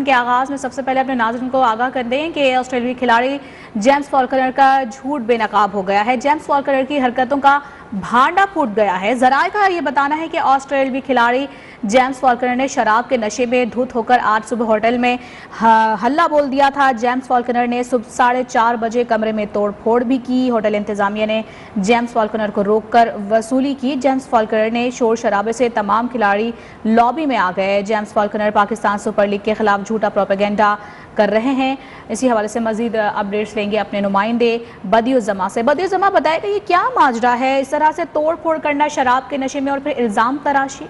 के आगाज में सबसे पहले अपने नाज़रीन को आगाह कर दें कि ऑस्ट्रेलियाई खिलाड़ी जेम्स फॉल्कनर का झूठ बेनकाब हो गया है। जेम्स फॉल्कनर की हरकतों का भांडा फूट गया है। जराए का ये बताना है कि ऑस्ट्रेलियाई खिलाड़ी जेम्स फॉल्कनर ने शराब के नशे में धुत होकर आज सुबह होटल में हल्ला बोल दिया था। जेम्स फॉल्कनर ने सुबह 4:30 बजे कमरे में तोड़फोड़ भी की। होटल इंतजामिया ने जेम्स फॉल्कनर को रोककर वसूली की। जेम्स फॉल्कनर ने शोर शराबे से तमाम खिलाड़ी लॉबी में आ गए। James Faulkner Pakistan super league के खिलाफ झूठा प्रोपेगेंडा कर रहे हैं। इसी हवाले से मजीद अपडेट्स लेंगे अपने नुमाइंदे बदियुज़्ज़मा से। बदियुज़्ज़मा, बताएगा ये क्या माजरा है, इस तरह से तोड़ फोड़ करना शराब के नशे में और फिर इल्ज़ाम तराशी?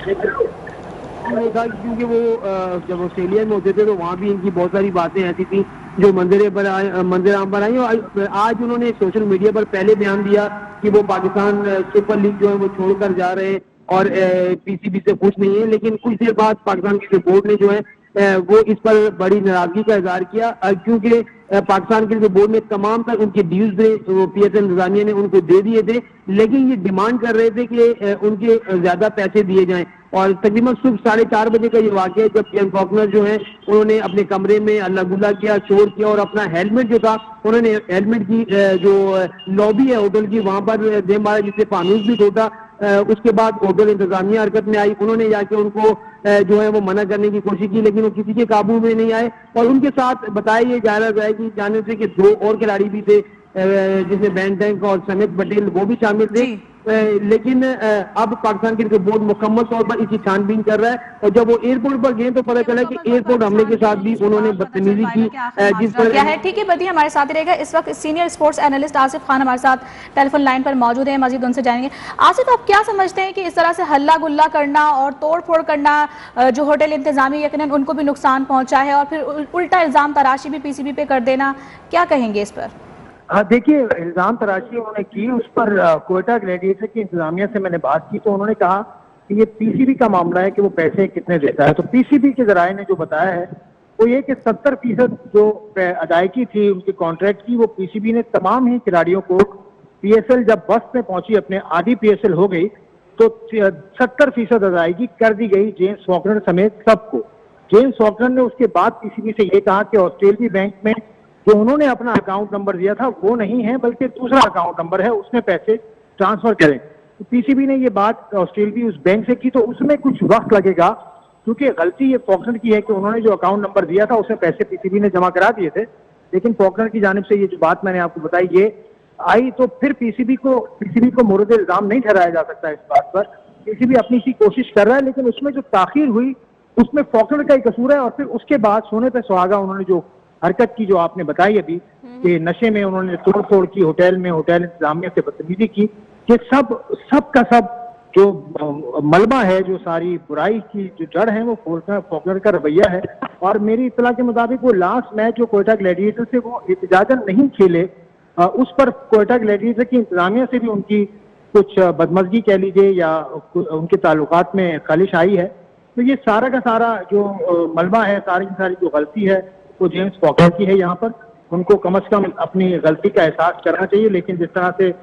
क्योंकि वो जब ऑस्ट्रेलिया में होते थे तो वहाँ भी इनकी बहुत सारी बातें ऐसी थी जो मंजर आम पर आई। और आज उन्होंने सोशल मीडिया पर पहले बयान दिया कि वो पाकिस्तान सुपर लीग जो है वो छोड़कर जा रहे हैं और पीसीबी से खुश नहीं है। लेकिन कुछ देर बाद पाकिस्तान क्रिकेट बोर्ड ने जो है वो इस पर बड़ी नाराजगी का इजहार किया, क्योंकि पाकिस्तान क्रिकेट बोर्ड ने तमाम तक उनके ड्यूज पीएसएल इंतजामिया ने उनको दे दिए थे, लेकिन ये डिमांड कर रहे थे कि उनके ज्यादा पैसे दिए जाएं। और तकरीबन सुबह 4:30 बजे का ये वाक़या जब जेम्स फॉल्कनर जो है उन्होंने अपने कमरे में अल्लाह गुल्ला किया, शोर किया और अपना हेलमेट जो था उन्होंने हेलमेट की जो लॉबी है होटल की वहां पर दे मारा, जिससे फानूस भी टूटा। उसके बाद होटल इंतजामिया हरकत में आई। उन्होंने जाके उनको जो है वो मना करने की कोशिश की, लेकिन वो किसी के काबू में नहीं आए। और उनके साथ बताया ये जा रहा है कि जाने से कि 2 और खिलाड़ी भी थे, जिसमें बैन टैंक और समेत पटेल वो भी शामिल थे। लेकिन अब पाकिस्तान क्रिकेट बोर्ड मुकम्मल तौर पर इसकी छानबीन कर रहा है। और जब वो एयरपोर्ट पर गए तो पता चला कि एयरपोर्ट हमले के साथ भी उन्होंने बदतमीजी की, जिस पर क्या है। ठीक है बदी, हमारे साथ ही रहेगा। इस वक्त senior sports analyst Asif Khan हमारे साथ टेलीफोन लाइन पर मौजूद है, मजीद उनसे जानेंगे। आसिफ, आप क्या समझते हैं कि इस तरह से हल्ला गुल्ला करना और तोड़ फोड़ करना जो होटल इंतजामिया यकीनन उनको भी नुकसान पहुंचा है और फिर उल्टा इल्जाम तराशी भी पीसीबी पे कर देना, क्या कहेंगे इस पर? हाँ, देखिए, इल्जाम तराशी उन्होंने की, उस पर क्वेटा ग्लैडिएटर की इंतजामिया से मैंने बात की तो उन्होंने कहा कि ये पीसीबी का मामला है कि वो पैसे कितने देता है। तो पीसीबी के जराये ने जो बताया है वो ये कि 70% जो अदायगी थी उनके कॉन्ट्रैक्ट की, वो पीसीबी ने तमाम ही खिलाड़ियों को पीएसएल जब बस में पहुंची, अपने आधी पीएसएल हो गई तो 70% अदायगी कर दी गई जेम्स फॉल्कनर समेत सबको। जेम्स फॉल्कनर ने उसके बाद पीसीबी से ये कहा कि ऑस्ट्रेलियाई बैंक में जो उन्होंने अपना अकाउंट नंबर दिया था वो नहीं है, बल्कि दूसरा अकाउंट नंबर है, उसमें पैसे ट्रांसफर करें। तो पीसीबी ने ये बात ऑस्ट्रेलिया उस बैंक से की, तो उसमें कुछ वक्त लगेगा, क्योंकि गलती ये फॉल्कनर की है कि उन्होंने जो अकाउंट नंबर दिया था उसमें पैसे पीसीबी ने जमा करा दिए थे। लेकिन फॉल्कनर की जानिब से ये जो बात मैंने आपको बताई ये आई, तो फिर पीसीबी को मुर्द इल्जाम नहीं ठहराया जा सकता इस बात पर। पीसीबी अपनी सी कोशिश कर रहा है, लेकिन उसमें जो ताखीर हुई उसमें फॉल्कनर का ही कसूर है। और फिर उसके बाद सोने पे सुहागा उन्होंने जो हरकत की जो आपने बताई अभी कि नशे में उन्होंने तोड़ फोड़ की, होटल में होटल इंतजामिया से बदतमीजी की, ये सब का सब जो मलबा है, जो सारी बुराई की जो जड़ है वो फॉल्कनर का रवैया है। और मेरी इत्तला के मुताबिक वो लास्ट मैच जो क्वेटा ग्लैडिएटर से वो इजाजत नहीं खेले, उस पर क्वेटा ग्लैडिएटर की इंतजामिया से भी उनकी कुछ बदमजगी कह लीजिए या उनके ताल्लुकात में खलिश आई है। तो ये सारा का सारा जो मलबा है, सारी की सारी जो गलती है वो जेम्स फॉल्कनर की है। यहाँ पर उनको कम से कम अपनी गलती का एहसास करना चाहिए। लेकिन जिस तरह से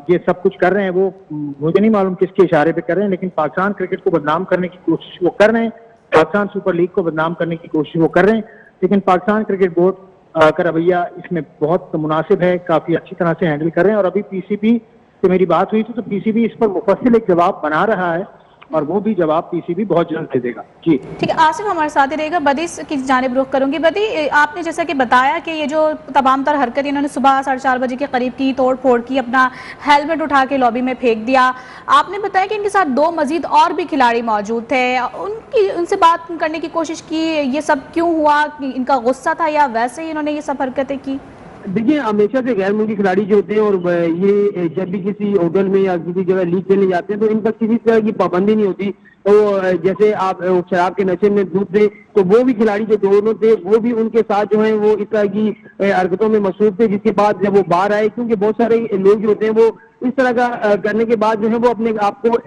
ये सब कुछ कर रहे हैं वो मुझे नहीं मालूम किसके इशारे पे कर रहे हैं, लेकिन पाकिस्तान क्रिकेट को बदनाम करने की कोशिश वो कर रहे हैं, पाकिस्तान सुपर लीग को बदनाम करने की कोशिश वो कर रहे हैं। लेकिन पाकिस्तान क्रिकेट बोर्ड का रवैया इसमें बहुत मुनासिब है, काफी अच्छी तरह से हैंडल कर रहे हैं। और अभी पीसीबी से मेरी बात हुई थी तो पीसीबी इस पर मुफस्सिल एक जवाब बना रहा है और वो भी जवाब पीसीबी बहुत जल्द दे देगा। जी ठीक है, आसिफ हमारे साथ ही रहेगा। बदी की जानिब रुख करूंगी। बदी, आपने जैसा कि बताया कि ये जो तमाम तर हरकत इन्होंने सुबह 4:30 बजे के करीब की, तोड़ फोड़ की, अपना हेलमेट उठा के लॉबी में फेंक दिया। आपने बताया कि इनके साथ 2 मजीद और भी खिलाड़ी मौजूद थे, उनसे बात करने की कोशिश की, ये सब क्यों हुआ? इनका गुस्सा था या वैसे ही इन्होंने ये सब हरकतें की? देखिए, हमेशा से गैर मुल्की खिलाड़ी जो होते हैं और ये जब भी किसी होटल में या किसी जगह लीग खेलने जाते हैं तो इन पर किसी तरह की पाबंदी नहीं होती। तो जैसे आप शराब के नशे में डूब थे तो वो भी खिलाड़ी जो दोनों थे वो भी उनके साथ जो है वो इस तरह की हरकतों में मसरूफ थे, जिसके बाद जब वो बाहर आए, क्योंकि बहुत सारे लोग जो होते हैं वो इस तरह का करने के बाद जो है वो अपने आप को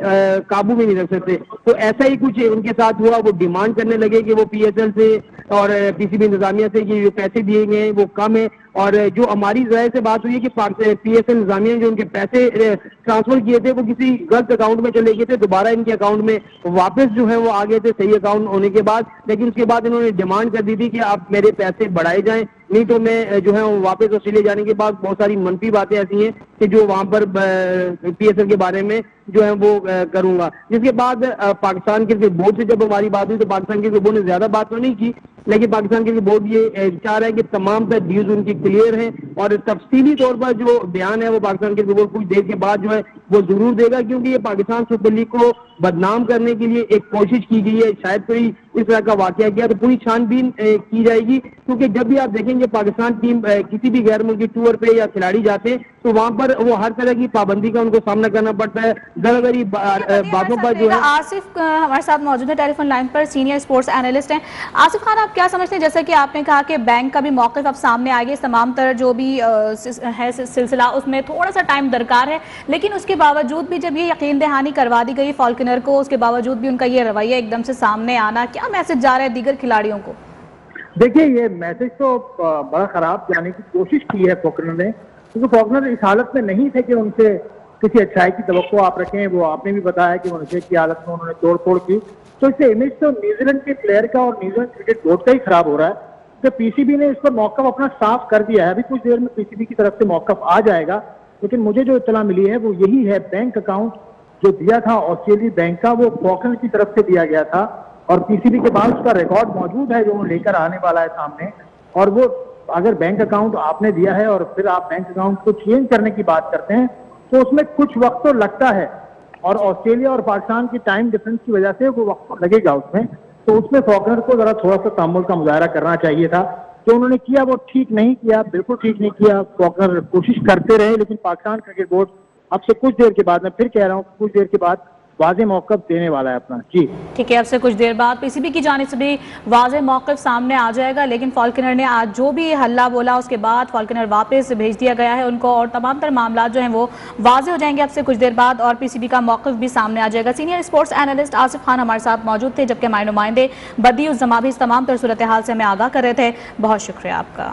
काबू में नहीं रख सकते। तो ऐसा ही कुछ उनके साथ हुआ। वो डिमांड करने लगे कि वो पीएसएल से और पीसीबी इंतजामिया से कि जो पैसे दिए गए हैं वो कम है। और जो हमारी राय से बात हुई है कि PSL इंतजामिया ने जो उनके पैसे ट्रांसफर किए थे वो किसी गलत अकाउंट में चले गए थे, दोबारा इनके अकाउंट में वापस जो है वो आ गए थे सही अकाउंट होने के बाद। लेकिन उसके बाद इन्होंने डिमांड कर दी थी कि आप मेरे पैसे बढ़ाए जाएं, नहीं तो मैं जो है वो वापस ऑस्ट्रेलिया जाने के बाद बहुत सारी मनफी बातें ऐसी हैं कि जो वहां पर PSL के बारे में जो है वो करूंगा। जिसके बाद पाकिस्तान क्रिकेट बोर्ड से जब हमारी बात हुई तो पाकिस्तान क्रिकेट बोर्ड ने ज्यादा बात तो नहीं की, लेकिन पाकिस्तान क्रिकेट बोर्ड ये चाह रहा है कि तमाम तर ड्यूज उनकी क्लियर हैं और तफसीली तौर पर जो बयान है वो पाकिस्तान क्रिकेट बोर्ड कुछ देर के बाद जो है वो जरूर देगा, क्योंकि ये पाकिस्तान सुपर लीग को बदनाम करने के लिए एक कोशिश की गई है। शायद कोई इस तरह का वाकया किया तो पूरी छानबीन की जाएगी, क्योंकि जब भी आप देखेंगे पाकिस्तान टीम किसी भी गैर मुल्की टूर पे या खिलाड़ी जाते हैं तो वहां पर वो हर तरह की पाबंदी का उनको सामना करना पड़ता है। दरअसल बातों पर जो है आसिफ हमारे साथ मौजूद है टेलीफोन लाइन पर, सीनियर स्पोर्ट्स एनालिस्ट हैं। आसिफ खान, आप क्या समझते हैं, जैसा कि आपने कहा कि बैंक का भी मौक़िफ़ अब सामने आ गया, तमाम तरह जो भी है सिलसिला उसमें थोड़ा सा टाइम दरकार है, लेकिन उसके बावजूद भी जब ये यकीन दहानी करवा दी गई फॉल्कनर को, उसके बावजूद भी उनका ये रवैया एकदम से सामने आना, क्या मैसेज जा रहा है दीगर खिलाड़ियों को? देखिए, ये मैसेज तो बड़ा खराब जाने की कोशिश की है फॉल्कनर ने, क्योंकि फॉल्कनर इस हालत में नहीं थे कि उनसे किसी अच्छाई की तवक्को आप रखें। वो आपने भी बताया कि वो नशे की हालत में उन्होंने तोड़ फोड़ की, तो इससे इमेज तो न्यूजीलैंड के प्लेयर का और न्यूजीलैंड क्रिकेट बोर्ड का ही खराब हो रहा है। तो PCB ने इस पर मौका अपना साफ कर दिया है, अभी कुछ देर में PCB की तरफ से मौका आ जाएगा, लेकिन मुझे जो इत्तला मिली है वो यही है, बैंक अकाउंट जो दिया था ऑस्ट्रेलिया बैंक का वो फॉल्कनर की तरफ से दिया गया था और PCB के बाद उसका रिकॉर्ड मौजूद है जो वो लेकर आने वाला है सामने। और वो अगर बैंक अकाउंट आपने दिया है और फिर आप बैंक अकाउंट को चेंज करने की बात करते हैं तो उसमें कुछ वक्त तो लगता है, और ऑस्ट्रेलिया और पाकिस्तान की टाइम डिफरेंस की वजह से वो वक्त लगेगा उसमें, तो उसमें फॉल्कनर को जरा थोड़ा सा तहम्मुल का मुजाहरा करना चाहिए था। जो उन्होंने किया वो ठीक नहीं किया, बिल्कुल ठीक नहीं किया। फॉल्कनर कोशिश करते रहे, लेकिन पाकिस्तान क्रिकेट बोर्ड अब से कुछ देर के बाद, मैं फिर कह रहा हूँ कुछ देर के बाद वाज़ेह मौक़िफ़ देने वाला है अपना। जी ठीक है, अब से कुछ देर बाद PCB की जानिब से भी वाज़ेह मौक़िफ़ सामने आ जाएगा, लेकिन फॉल्कनर ने आज जो भी हल्ला बोला उसके बाद फॉल्कनर वापस भेज दिया गया है उनको, और तमाम तर मामला जो हैं वो वाज़ेह हो जाएंगे अब से कुछ देर बाद और PCB का मौक़िफ़ भी सामने आ जाएगा। Senior sports analyst Asif Khan हमारे साथ मौजूद थे, जबकि हमारे नुमाइंदे बदी उज़्ज़मा भी इस तमाम तर सूरत हाल से हमें आगाह कर रहे थे। बहुत शुक्रिया आपका।